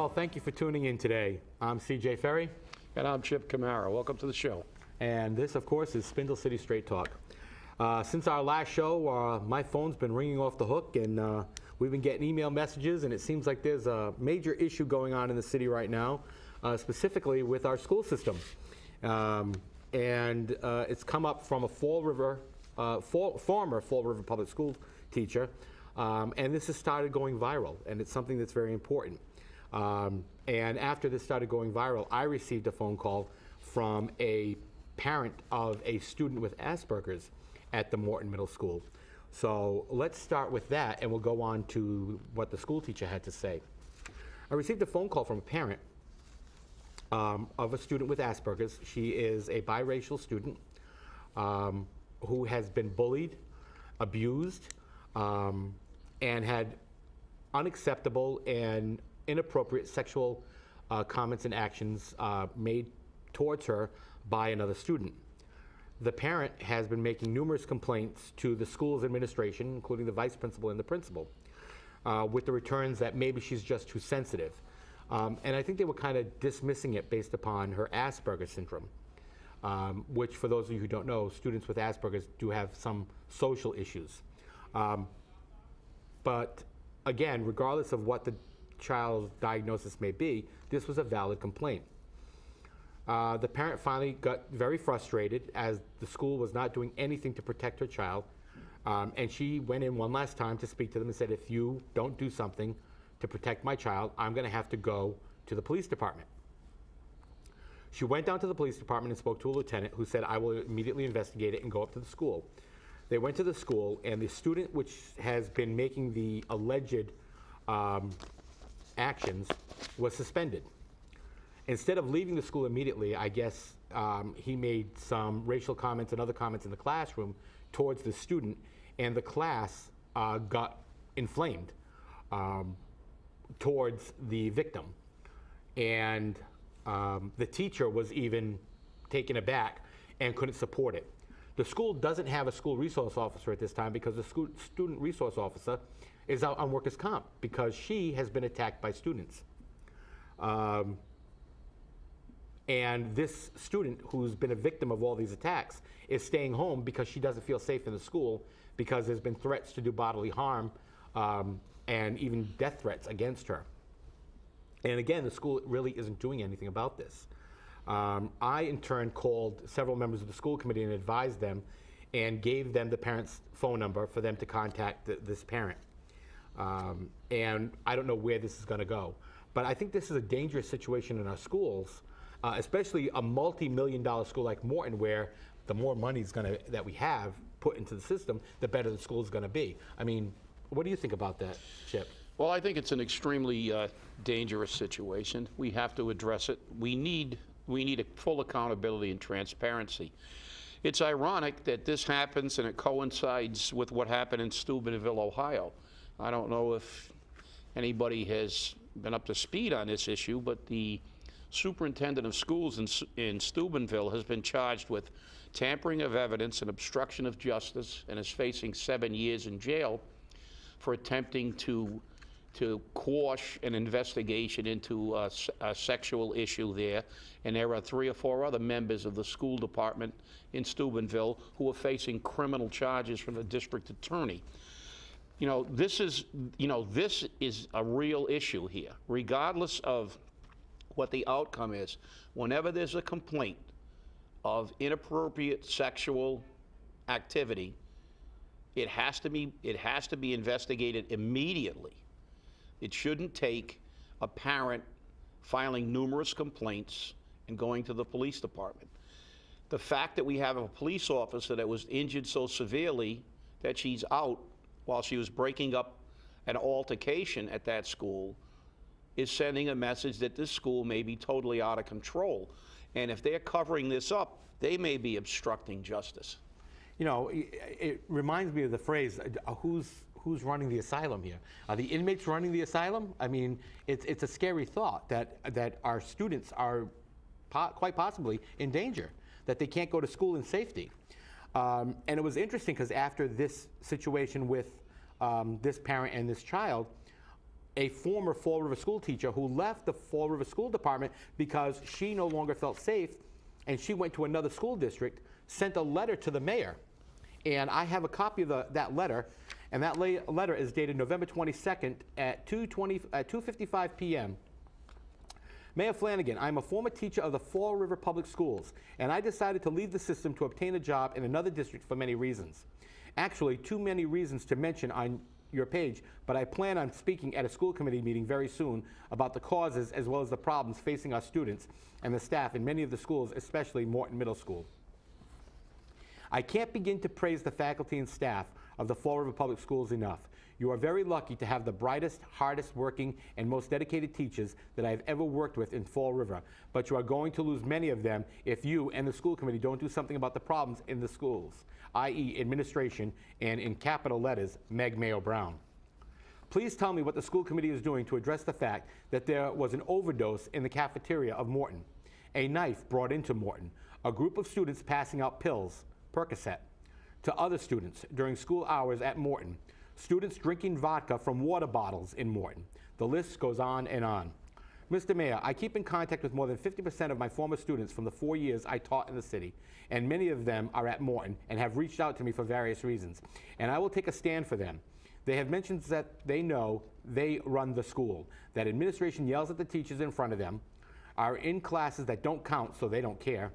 Well, thank you for tuning in today. I'm CJ Ferry. And I'm Chip Camara. Welcome to the show. And this, of course, is Spindle City Straight Talk. Since our last show, my phone's been ringing off the hook, and we've been getting email messages, and it seems like there's a major issue going on in the city right now, specifically with our school system. It's come up from a former Fall River Public School teacher, and this has started going viral, and it's something that's very important. And after this started going viral, I received a phone call from a parent of a student with Asperger's at the Morton Middle School. So let's start with that, and we'll go on to what the school teacher had to say. I received a phone call from a parent of a student with Asperger's. She is a biracial student who has been bullied, abused, and had unacceptable and inappropriate sexual comments and actions made towards her by another student. The parent has been making numerous complaints to the school's administration, including the vice principal and the principal, with the returns that maybe she's just too sensitive. And I think they were kind of dismissing it based upon her Asperger's syndrome, which, for those of you who don't know, students with Asperger's do have some social issues. But again, regardless of what the child's diagnosis may be, this was a valid complaint. The parent finally got very frustrated as the school was not doing anything to protect her child, and she went in one last time to speak to them and said, if you don't do something to protect my child, I'm going to have to go to the police department. She went down to the police department and spoke to a lieutenant who said, I will immediately investigate it and go up to the school. They went to the school, and the student which has been making the alleged actions was suspended. Instead of leaving the school immediately, I guess he made some racial comments and other comments in the classroom towards the student, and the class got inflamed towards the victim. And the teacher was even taken aback and couldn't support it. The school doesn't have a school resource officer at this time because the student resource officer is out on workers' comp because she has been attacked by students. And this student, who's been a victim of all these attacks, is staying home because she doesn't feel safe in the school because there's been threats to do bodily harm and even death threats against her. And again, the school really isn't doing anything about this. I, in turn, called several members of the school committee and advised them and gave them the parent's phone number for them to contact this parent. And I don't know where this is going to go. But I think this is a dangerous situation in our schools, especially a multi-million-dollar school like Morton, where the more money that we have put into the system, the better the school is going to be. I mean, what do you think about that, Chip? Well, I think it's an extremely dangerous situation. We have to address it. We need a full accountability and transparency. It's ironic that this happens and it coincides with what happened in Steubenville, Ohio. I don't know if anybody has been up to speed on this issue, but the superintendent of schools in Steubenville has been charged with tampering of evidence and obstruction of justice and is facing 7 years in jail for attempting to quash an investigation into a sexual issue there. And there are 3 or 4 other members of the school department in Steubenville who are facing criminal charges from the district attorney. This is a real issue here. Regardless of what the outcome is, whenever there's a complaint of inappropriate sexual activity, it has to be investigated immediately. It shouldn't take a parent filing numerous complaints and going to the police department. The fact that we have a police officer that was injured so severely that she's out while she was breaking up an altercation at that school is sending a message that this school may be totally out of control. And if they're covering this up, they may be obstructing justice. It reminds me of the phrase, who's running the asylum here? Are the inmates running the asylum? I mean, it's a scary thought that our students are quite possibly in danger, that they can't go to school in safety. And it was interesting because after this situation with this parent and this child, a former Fall River school teacher who left the Fall River School Department because she no longer felt safe, and she went to another school district, sent a letter to the mayor. And I have a copy of that letter, and that letter is dated November 22nd at 2:55 p.m. Mayor Flanagan, I'm a former teacher of the Fall River Public Schools, and I decided to leave the system to obtain a job in another district for many reasons. Actually, too many reasons to mention on your page, but I plan on speaking at a school committee meeting very soon about the causes as well as the problems facing our students and the staff in many of the schools, especially Morton Middle School. I can't begin to praise the faculty and staff of the Fall River Public Schools enough. You are very lucky to have the brightest, hardest working, and most dedicated teachers that I've ever worked with in Fall River, but you are going to lose many of them if you and the school committee don't do something about the problems in the schools, i.e. administration, and in capital letters, Meg Mayo Brown. Please tell me what the school committee is doing to address the fact that there was an overdose in the cafeteria of Morton, a knife brought into Morton, a group of students passing out pills, Percocet, to other students during school hours at Morton, students drinking vodka from water bottles in Morton. The list goes on and on. Mr. Mayor, I keep in contact with more than 50% of my former students from the 4 years I taught in the city, and many of them are at Morton and have reached out to me for various reasons, and I will take a stand for them. They have mentioned that they know they run the school, that administration yells at the teachers in front of them, are in classes that don't count so they don't care.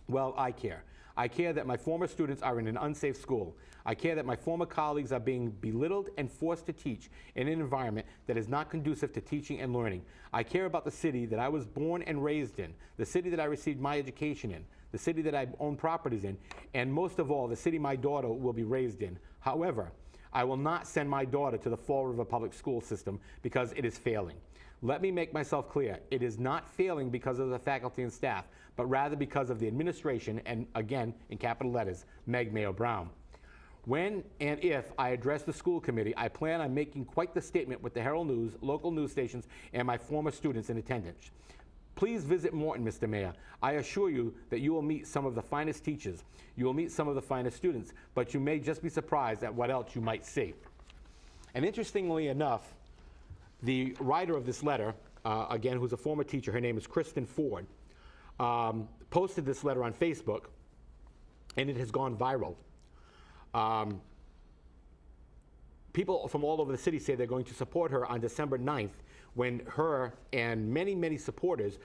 Well, I care. I care that my former students are in an unsafe school. I care that my former colleagues are being belittled and forced to teach in an environment that is not conducive to teaching and learning. I care about the city that I was born and raised in, the city that I received my education in, the city that I own properties in, and most of all, the city my daughter will be raised in. However, I will not send my daughter to the Fall River Public School system because it is failing. Let me make myself clear. It is not failing because of the faculty and staff, but rather because of the administration and, again, in capital letters, Meg Mayo Brown. When and if I address the school committee, I plan on making quite the statement with the Herald News, local news stations, and my former students in attendance. Please visit Morton, Mr. Mayor. I assure you that you will meet some of the finest teachers. You will meet some of the finest students, but you may just be surprised at what else you might see. And interestingly enough, the writer of this letter, again, who's a former teacher, her name is Kristen Ford, posted this letter on Facebook, and it has gone viral. People from all over the city say they're going to support her on December 9th when her and many, many supporters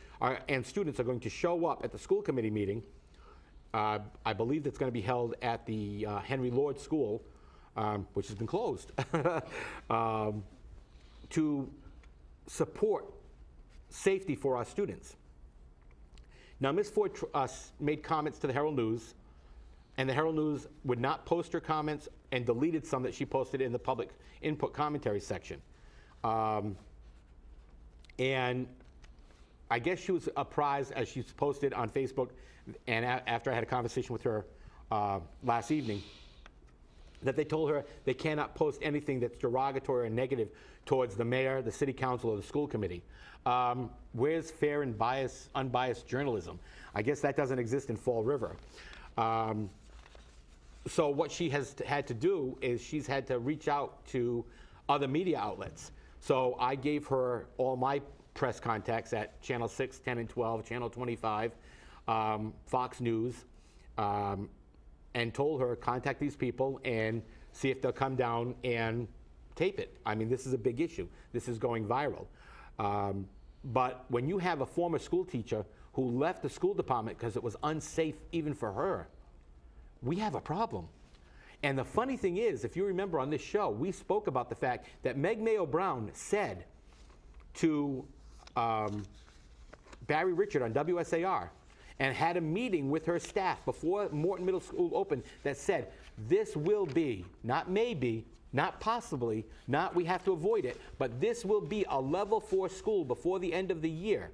and students are going to show up at the school committee meeting. I believe that's going to be held at the Henry Lord School, which has been closed, to support safety for our students. Now, Ms. Ford made comments to the Herald News, and the Herald News would not post her comments and deleted some that she posted in the public input commentary section. And I guess she was apprised, as she's posted on Facebook, and after I had a conversation with her last evening, that they told her they cannot post anything that's derogatory or negative towards the mayor, the city council, or the school committee. Where's fair and unbiased journalism? I guess that doesn't exist in Fall River. So what she has had to do is she's had to reach out to other media outlets. So I gave her all my press contacts at Channel 6, 10, and 12, Channel 25, Fox News, and told her, contact these people and see if they'll come down and tape it. I mean, this is a big issue. This is going viral. But when you have a former school teacher who left the school department because it was unsafe even for her, we have a problem. And the funny thing is, if you remember on this show, we spoke about the fact that Meg Mayo Brown said to Barry Richard on WSAR and had a meeting with her staff before Morton Middle School opened that said, this will be, not maybe, not possibly, not we have to avoid it, but this will be a level 4 school before the end of the year.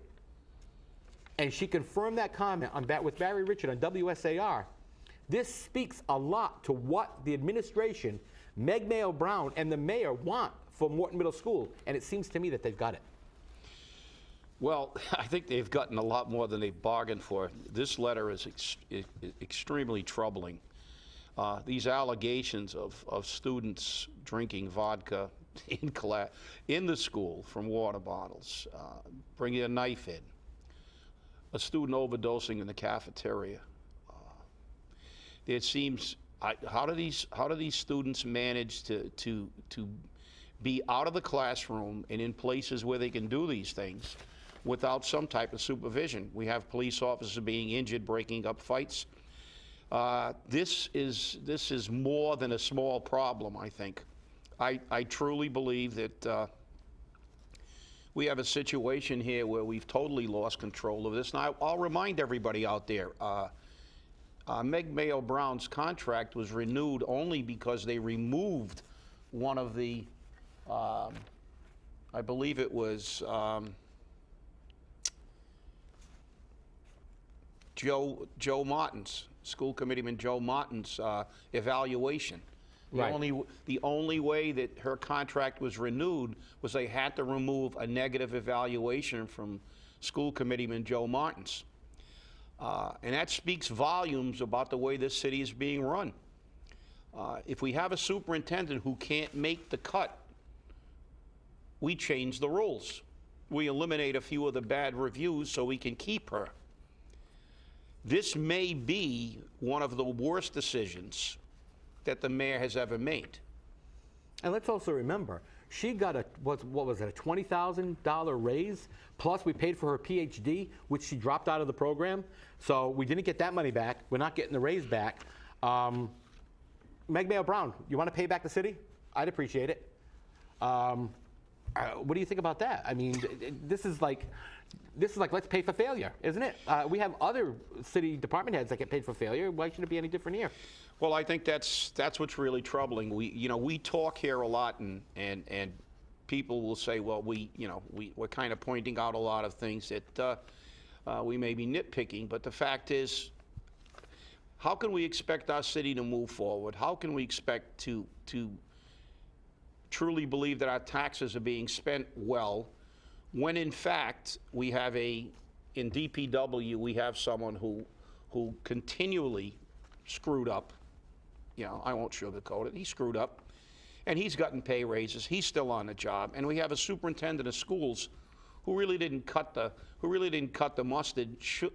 And she confirmed that comment on with Barry Richard on WSAR. This speaks a lot to what the administration, Meg Mayo Brown, and the mayor want for Morton Middle School, and it seems to me that they've got it. Well, I think they've gotten a lot more than they've bargained for. This letter is extremely troubling. These allegations of students drinking vodka, in class, in the school from water bottles, bringing a knife in, a student overdosing in the cafeteria. It seems, how do these students manage to be out of the classroom and in places where they can do these things without some type of supervision? We have police officers being injured, breaking up fights. This is more than a small problem, I think. I truly believe that we have a situation here where we've totally lost control of this. And I'll remind everybody out there, Meg Mayo Brown's contract was renewed only because they removed one of the, I believe it was Joe Martin's, school committeeman Joe Martin's evaluation. The only way that her contract was renewed was they had to remove a negative evaluation from school committeeman Joe Martin's. And that speaks volumes about the way this city is being run. If we have a superintendent who can't make the cut, we change the rules. We eliminate a few of the bad reviews so we can keep her. This may be one of the worst decisions that the mayor has ever made. And let's also remember, she got what was it, a $20,000 raise, plus we paid for her PhD, which she dropped out of the program. So we didn't get that money back. We're not getting the raise back. Meg Mayo Brown, you want to pay back the city? I'd appreciate it. What do you think about that? I mean, this is like let's pay for failure, isn't it? We have other city department heads that get paid for failure. Why should it be any different here? Well, I think that's what's really troubling. We talk here a lot, and people will say, well, we're kind of pointing out a lot of things that we may be nitpicking, but the fact is, how can we expect our city to move forward? How can we expect to truly believe that our taxes are being spent well, when in fact we have in DPW we have someone who continually screwed up. I won't sugarcoat it. He screwed up, and he's gotten pay raises. He's still on the job, and we have a superintendent of schools who really didn't cut the mustard,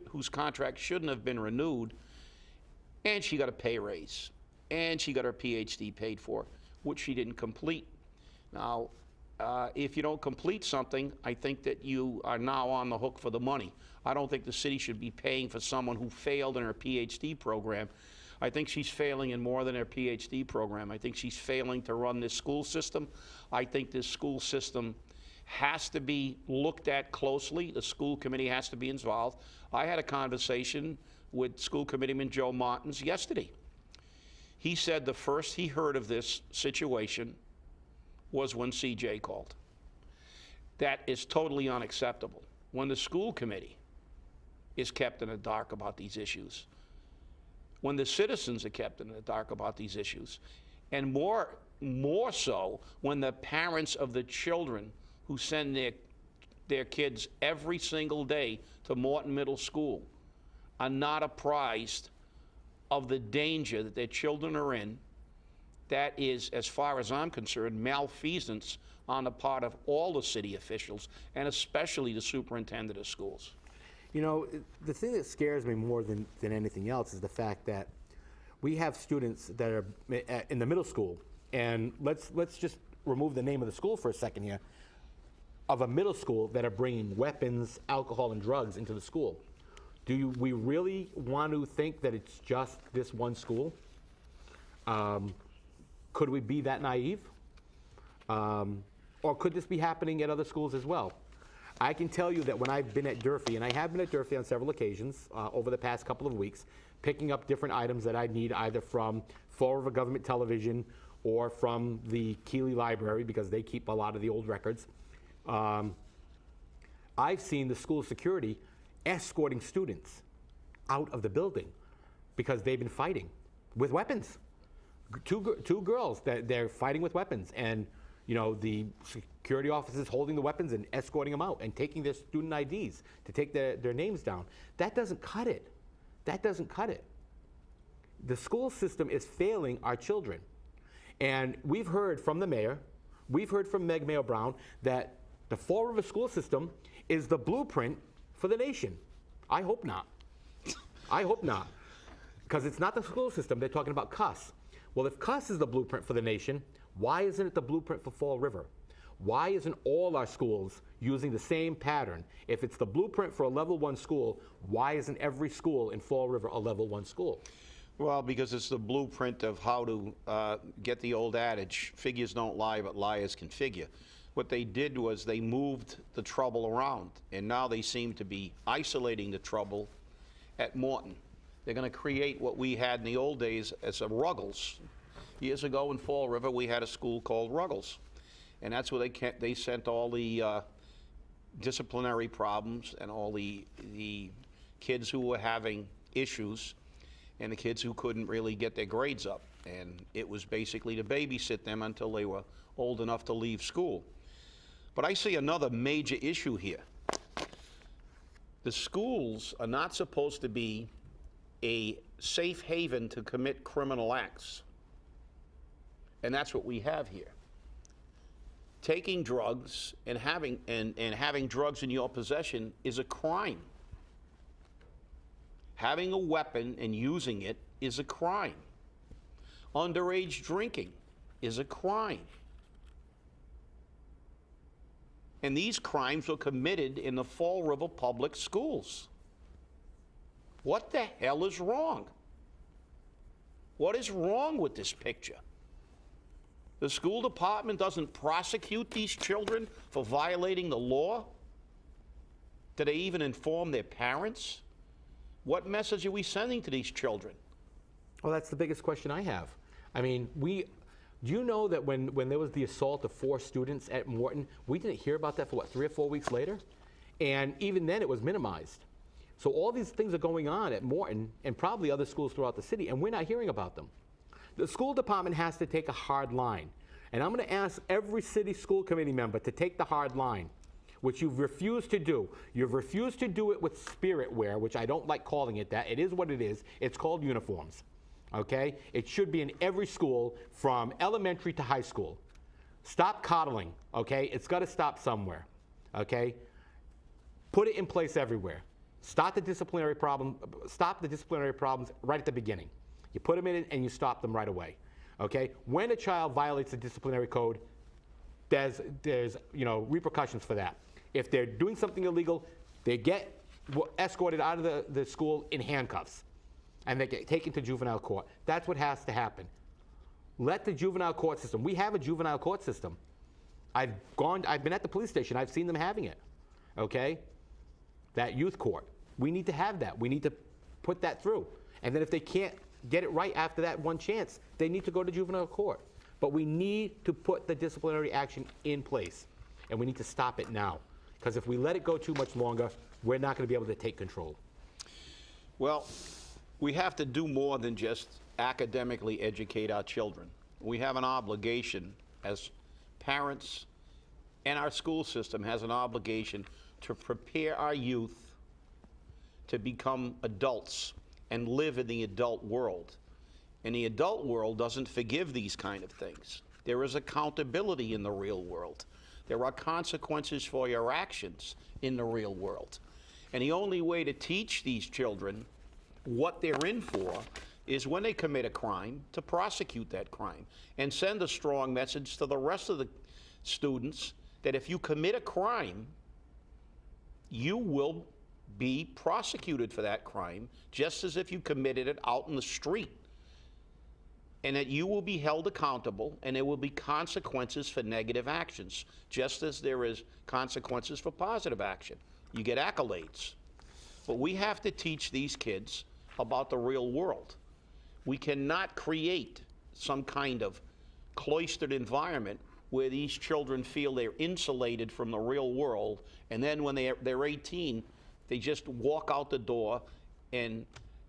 whose contract shouldn't have been renewed, and she got a pay raise, and she got her PhD paid for, which she didn't complete. Now, if you don't complete something, I think that you are now on the hook for the money. I don't think the city should be paying for someone who failed in her PhD program. I think she's failing in more than her PhD program. I think she's failing to run this school system. I think this school system has to be looked at closely. The school committee has to be involved. I had a conversation with school committeeman Joe Martins yesterday. He said the first he heard of this situation was when CJ called. That is totally unacceptable. When the school committee is kept in the dark about these issues, when the citizens are kept in the dark about these issues, and more so when the parents of the children who send their kids every single day to Morton Middle School are not apprised of the danger that their children are in, that is, as far as I'm concerned, malfeasance on the part of all the city officials, and especially the superintendent of schools. The thing that scares me more than anything else is the fact that we have students that are in the middle school, and let's just remove the name of the school for a second here, of a middle school that are bringing weapons, alcohol, and drugs into the school. Do we really want to think that it's just this one school? Could we be that naive? Or could this be happening at other schools as well? I can tell you that when I've been at Durfee, and I have been at Durfee on several occasions over the past couple of weeks, picking up different items that I need either from Fall River Government Television or from the Keeley Library, because they keep a lot of the old records. I've seen the school security escorting students out of the building because they've been fighting with weapons. Two girls, they're fighting with weapons, and the security officers holding the weapons and escorting them out and taking their student IDs to take their names down. That doesn't cut it. That doesn't cut it. The school system is failing our children. And we've heard from the mayor, We've heard from Meg Mayo Brown that the Fall River school system is the blueprint for the nation. I hope not. I hope not. Because it's not the school system, they're talking about Cuss. Well, if Cuss is the blueprint for the nation, why isn't it the blueprint for Fall River? Why isn't all our schools using the same pattern? If it's the blueprint for a level 1 school, why isn't every school in Fall River a level 1 school? Well, because it's the blueprint of how to get the old adage, figures don't lie, but liars can figure. What they did was they moved the trouble around, and now they seem to be isolating the trouble at Morton. They're going to create what we had in the old days as a Ruggles. Years ago in Fall River, we had a school called Ruggles, and that's where they sent all the disciplinary problems and all the kids who were having issues and the kids who couldn't really get their grades up. And it was basically to babysit them until they were old enough to leave school. But I see another major issue here. The schools are not supposed to be a safe haven to commit criminal acts. And that's what we have here. Taking drugs and having drugs in your possession is a crime. Having a weapon and using it is a crime. Underage drinking is a crime. And these crimes were committed in the Fall River public schools. What the hell is wrong? What is wrong with this picture? The school department doesn't prosecute these children for violating the law? Do they even inform their parents? What message are we sending to these children? Well, that's the biggest question I have. I mean, do you know that when there was the assault of 4 students at Morton, we didn't hear about that for, 3 or 4 weeks later? And even then, it was minimized. So all these things are going on at Morton and probably other schools throughout the city, and we're not hearing about them. The school department has to take a hard line. And I'm going to ask every city school committee member to take the hard line, which you've refused to do. You've refused to do it with spirit wear, which I don't like calling it that. It is what it is. It's called uniforms. Okay? It should be in every school from elementary to high school. Stop coddling, okay? It's got to stop somewhere, okay? Put it in place everywhere. Stop the disciplinary problems right at the beginning. You put them in and you stop them right away, okay? When a child violates the disciplinary code, there's repercussions for that. If they're doing something illegal, they get escorted out of the school in handcuffs, and they get taken to juvenile court. That's what has to happen. Let the juvenile court system. We have a juvenile court system. I've been at the police station. I've seen them having it. Okay, that youth court. We need to have that. We need to put that through. And then if they can't get it right after that one chance, they need to go to juvenile court. But we need to put the disciplinary action in place, and we need to stop it now. Because if we let it go too much longer, we're not going to be able to take control. Well, we have to do more than just academically educate our children. We have an obligation as parents, and our school system has an obligation to prepare our youth to become adults and live in the adult world. And the adult world doesn't forgive these kind of things. There is accountability in the real world. There are consequences for your actions in the real world. And the only way to teach these children what they're in for is when they commit a crime, to prosecute that crime and send a strong message to the rest of the students that if you commit a crime, you will be prosecuted for that crime just as if you committed it out in the street, and that you will be held accountable and there will be consequences for negative actions, just as there is consequences for positive action. You get accolades. But we have to teach these kids about the real world. We cannot create some kind of cloistered environment where these children feel they're insulated from the real world, and then when they're 18, they just walk out the door and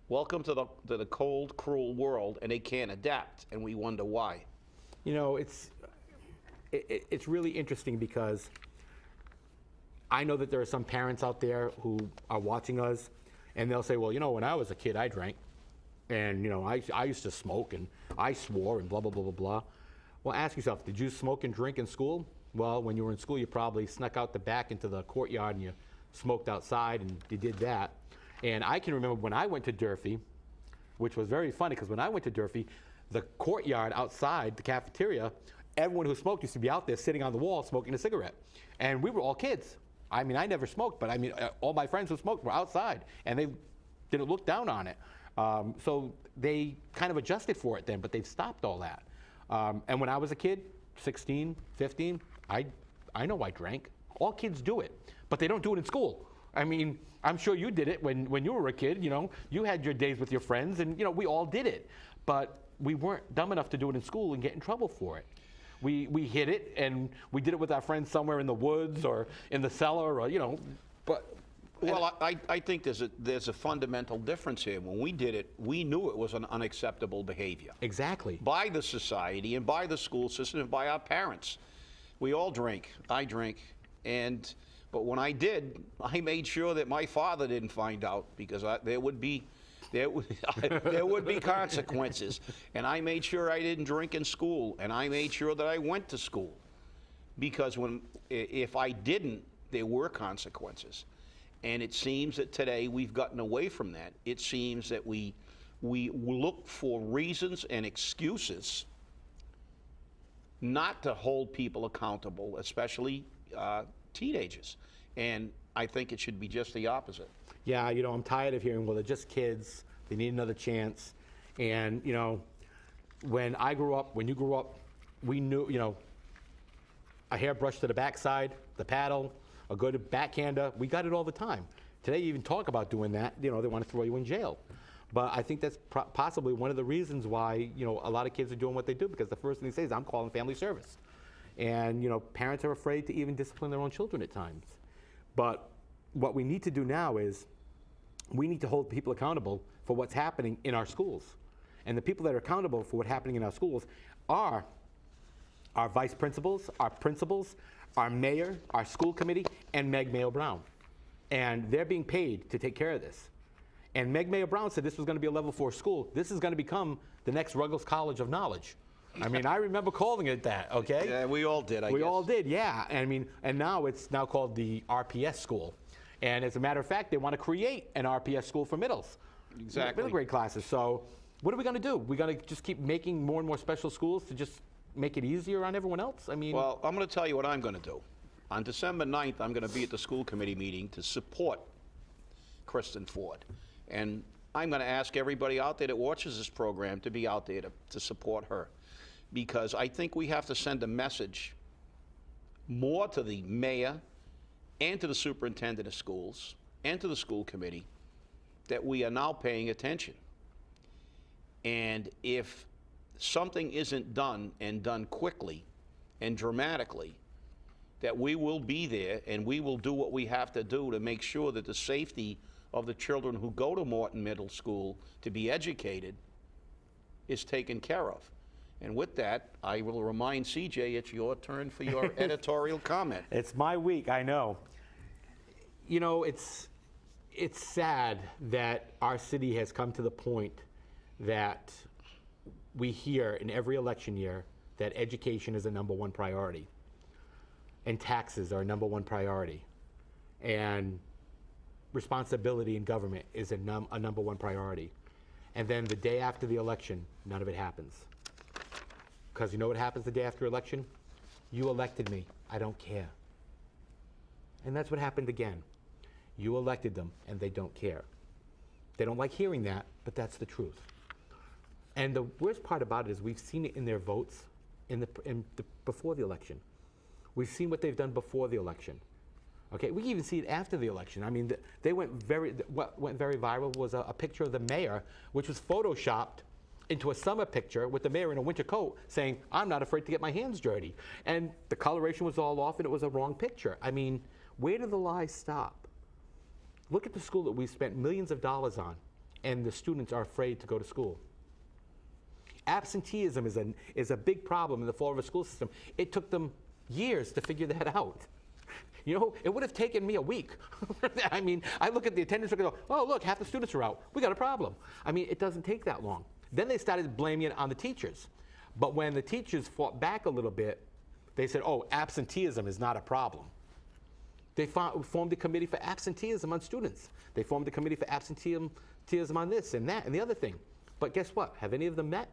welcome to the cold, cruel world, and they can't adapt, and we wonder why. You know, it's really interesting because I know that there are some parents out there who are watching us, and they'll say, well, you know, when I was a kid, I drank, and, you know, I used to smoke, and I swore, and blah, blah, blah, blah, blah. Well, ask yourself, did you smoke and drink in school? Well, when you were in school, you probably snuck out the back into the courtyard and you smoked outside and you did that. And I can remember when I went to Durfee, which was very funny because when I went to Durfee, the courtyard outside the cafeteria, everyone who smoked used to be out there sitting on the wall smoking a cigarette. And we were all kids. I mean, I never smoked, but I mean, all my friends who smoked were outside and they didn't look down on it. So they kind of adjusted for it then, but they've stopped all that. And when I was a kid, 16, 15, I know I drank. All kids do it, but they don't do it in school. I mean, I'm sure you did it when you were a kid, you know. You had your days with your friends and, you know, we all did it. But we weren't dumb enough to do it in school and get in trouble for it. We hid it and we did it with our friends somewhere in the woods or in the cellar or, you know, but... Well, I think there's a fundamental difference here. When we did it, we knew it was an unacceptable behavior. Exactly. By the society and by the school system and by our parents. We all drink. I drink. But when I did, I made sure that my father didn't find out because there would be consequences. And I made sure I didn't drink in school. And I made sure that I went to school. Because if I didn't, there were consequences. And it seems that today we've gotten away from that. It seems that we look for reasons and excuses not to hold people accountable, especially teenagers. And I think it should be just the opposite. Yeah, you know, I'm tired of hearing, well, they're just kids, they need another chance. And, you know, when I grew up, when you grew up, we knew, you know, a hairbrush to the backside, the paddle, a good backhander, we got it all the time. Today, you even talk about doing that, you know, they want to throw you in jail. But I think that's possibly one of the reasons why, you know, a lot of kids are doing what they do, because the first thing they say is, I'm calling family service. And, you know, parents are afraid to even discipline their own children at times. But what we need to do now is, we need to hold people accountable for what's happening in our schools. And the people that are accountable for what's happening in our schools are our vice principals, our mayor, our school committee, and Meg Mayo Brown. And they're being paid to take care of this. And Meg Mayo Brown said this was going to be a level 4 school. This is going to become the next Ruggles College of Knowledge. I mean, I remember calling it that, okay? Yeah, we all did, I guess. We all did, yeah. I mean, and now it's now called the RPS school. And as a matter of fact, they want to create an RPS school for middles. Exactly. Middle grade classes. So what are we going to do? We're going to just keep making more and more special schools to just make it easier on everyone else? I mean... Well, I'm going to tell you what I'm going to do. On December 9th, I'm going to be at the school committee meeting to support Kristen Ford. And I'm going to ask everybody out there that watches this program to be out there to support her. Because I think we have to send a message more to the mayor and to the superintendent of schools and to the school committee that we are now paying attention. And if something isn't done and done quickly and dramatically, that we will be there and we will do what we have to do to make sure that the safety of the children who go to Morton Middle School to be educated is taken care of. And with that, I will remind CJ it's your turn for your editorial comment. It's my week, I know. You know, it's sad that our city has come to the point that we hear in every election year that education is a #1 priority and taxes are a #1 priority and responsibility in government is a #1 priority. And then the day after the election, none of it happens. Because you know what happens the day after election? You elected me, I don't care. And that's what happened again. You elected them and they don't care. They don't like hearing that, but that's the truth. And the worst part about it is we've seen it in their votes before the election. We've seen what they've done before the election. Okay, we even see it after the election. I mean, what went very viral was a picture of the mayor, which was photoshopped into a summer picture with the mayor in a winter coat saying, I'm not afraid to get my hands dirty. And the coloration was all off and it was a wrong picture. I mean, where do the lies stop? Look at the school that we've spent millions of dollars on and the students are afraid to go to school. Absenteeism is a big problem in the Fall River school system. It took them years to figure that out. You know, it would have taken me a week. I mean, I look at the attendance record and go, oh, look, half the students are out. We got a problem. I mean, it doesn't take that long. Then they started blaming it on the teachers. But when the teachers fought back a little bit, they said, oh, absenteeism is not a problem. They formed a committee for absenteeism on students. They formed a committee for absenteeism on this and that and the other thing. But guess what? Have any of them met?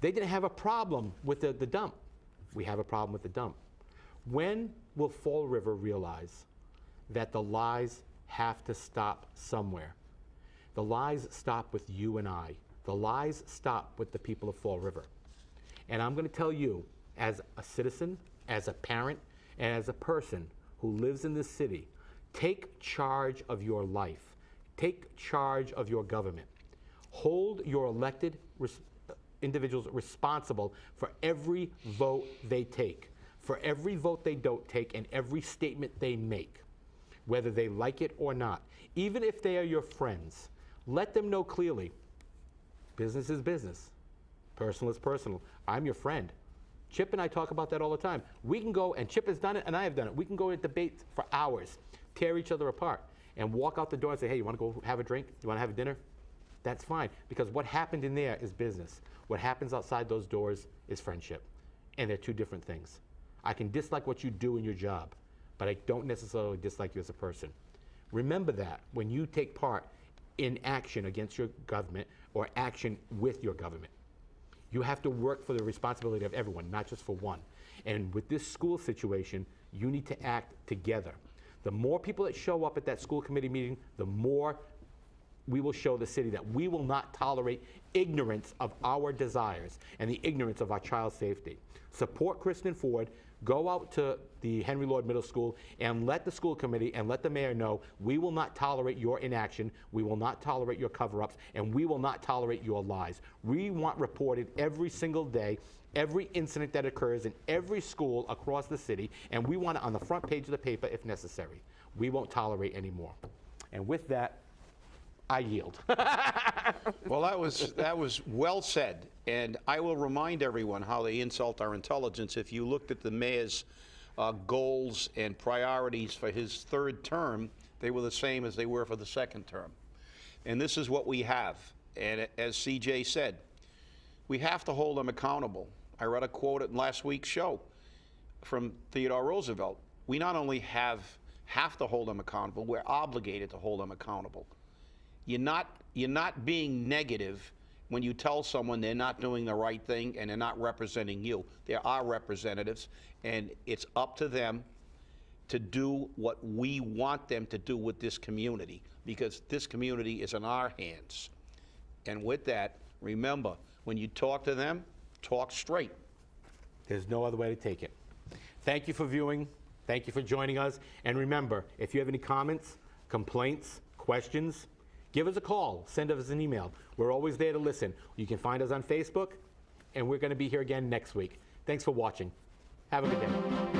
They didn't have a problem with the dump. We have a problem with the dump. When will Fall River realize that the lies have to stop somewhere? The lies stop with you and I. The lies stop with the people of Fall River. And I'm going to tell you, as a citizen, as a parent, and as a person who lives in this city, take charge of your life. Take charge of your government. Hold your elected individuals responsible for every vote they take, for every vote they don't take, and every statement they make, whether they like it or not. Even if they are your friends, let them know clearly, business is business, personal is personal. I'm your friend. Chip and I talk about that all the time. We can go, and Chip has done it, and I have done it. We can go and debate for hours, tear each other apart, and walk out the door and say, hey, you want to go have a drink? You want to have a dinner? That's fine, because what happened in there is business. What happens outside those doors is friendship, and they're two different things. I can dislike what you do in your job, but I don't necessarily dislike you as a person. Remember that when you take part in action against your government or action with your government. You have to work for the responsibility of everyone, not just for one. And with this school situation, you need to act together. The more people that show up at that school committee meeting, the more we will show the city that we will not tolerate ignorance of our desires and the ignorance of our child's safety. Support Kristen Ford. Go out to the Henry Lord Middle School and let the school committee and let the mayor know we will not tolerate your inaction, we will not tolerate your cover-ups, and we will not tolerate your lies. We want reported every single day, every incident that occurs in every school across the city, and we want it on the front page of the paper if necessary. We won't tolerate anymore. And with that, I yield. Well, that was well said, and I will remind everyone how they insult our intelligence. If you looked at the mayor's goals and priorities for his third term, they were the same as they were for the second term. And this is what we have. And as CJ said, we have to hold them accountable. I read a quote in last week's show from Theodore Roosevelt. We not only have to hold them accountable, we're obligated to hold them accountable. You're not being negative when you tell someone they're not doing the right thing and they're not representing you. There are representatives, and it's up to them to do what we want them to do with this community, because this community is in our hands. And with that, remember, when you talk to them, talk straight. There's no other way to take it. Thank you for viewing. Thank you for joining us. And remember, if you have any comments, complaints, questions, give us a call, send us an email. We're always there to listen. You can find us on Facebook, and we're going to be here again next week. Thanks for watching. Have a good day.